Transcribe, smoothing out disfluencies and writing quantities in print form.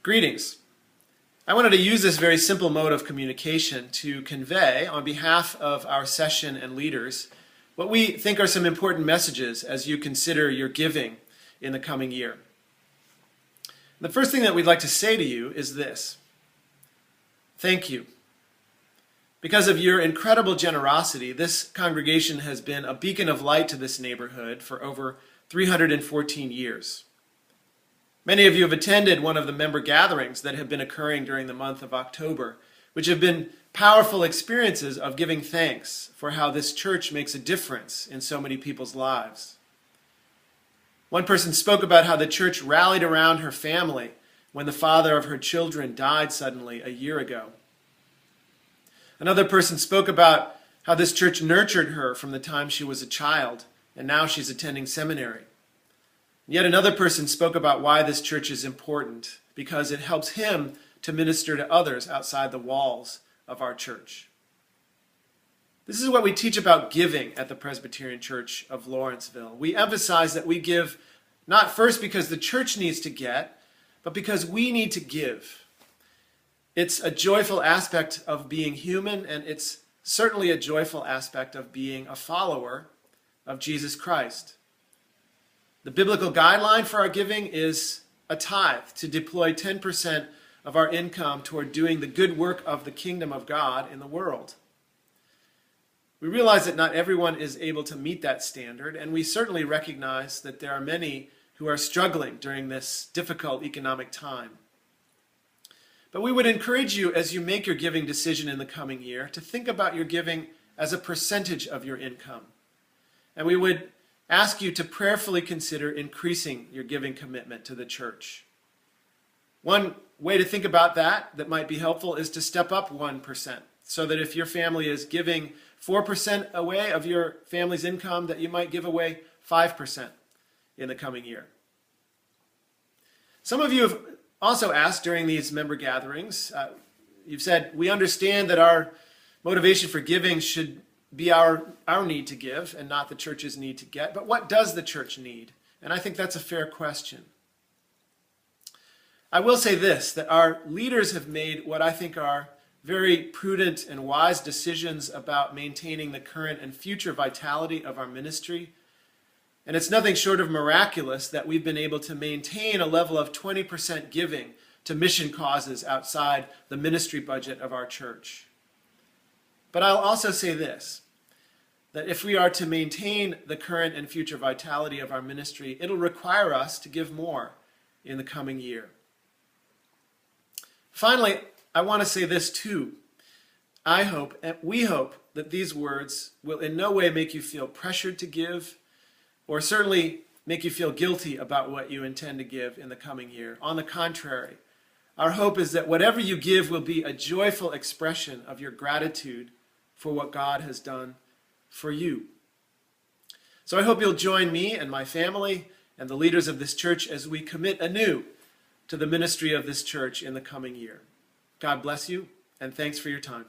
Greetings. I wanted to use this very simple mode of communication to convey, on behalf of our session and leaders, what we think are some important messages as you consider your giving in the coming year. The first thing that we'd like to say to you is this: thank you. Because of your incredible generosity, this congregation has been a beacon of light to this neighborhood for over 314 years. Many of you have attended one of the member gatherings that have been occurring during the month of October, which have been powerful experiences of giving thanks for how this church makes a difference in so many people's lives. One person spoke about how the church rallied around her family when the father of her children died suddenly a year ago. Another person spoke about how this church nurtured her from the time she was a child, and now she's attending seminary. Yet another person spoke about why this church is important, because it helps him to minister to others outside the walls of our church. This is what we teach about giving at the Presbyterian Church of Lawrenceville. We emphasize that we give not first because the church needs to get, but because we need to give. It's a joyful aspect of being human, and it's certainly a joyful aspect of being a follower of Jesus Christ. The biblical guideline for our giving is a tithe, to deploy 10% of our income toward doing the good work of the kingdom of God in the world. We realize that not everyone is able to meet that standard, and we certainly recognize that there are many who are struggling during this difficult economic time. But we would encourage you, as you make your giving decision in the coming year, to think about your giving as a percentage of your income. And we would ask you to prayerfully consider increasing your giving commitment to the church. One way to think about that might be helpful is to step up 1%, so that if your family is giving 4% away of your family's income, that you might give away 5% in the coming year. Some of you have also asked during these member gatherings, you've said, we understand that our motivation for giving should be our need to give and not the church's need to get. But what does the church need? And I think that's a fair question. I will say this, that our leaders have made what I think are very prudent and wise decisions about maintaining the current and future vitality of our ministry. And it's nothing short of miraculous that we've been able to maintain a level of 20% giving to mission causes outside the ministry budget of our church. But I'll also say this, that if we are to maintain the current and future vitality of our ministry, it'll require us to give more in the coming year. Finally, I want to say this too. I hope, and we hope, that these words will in no way make you feel pressured to give, or certainly make you feel guilty about what you intend to give in the coming year. On the contrary, our hope is that whatever you give will be a joyful expression of your gratitude for what God has done for you. So I hope you'll join me and my family and the leaders of this church as we commit anew to the ministry of this church in the coming year. God bless you, and thanks for your time.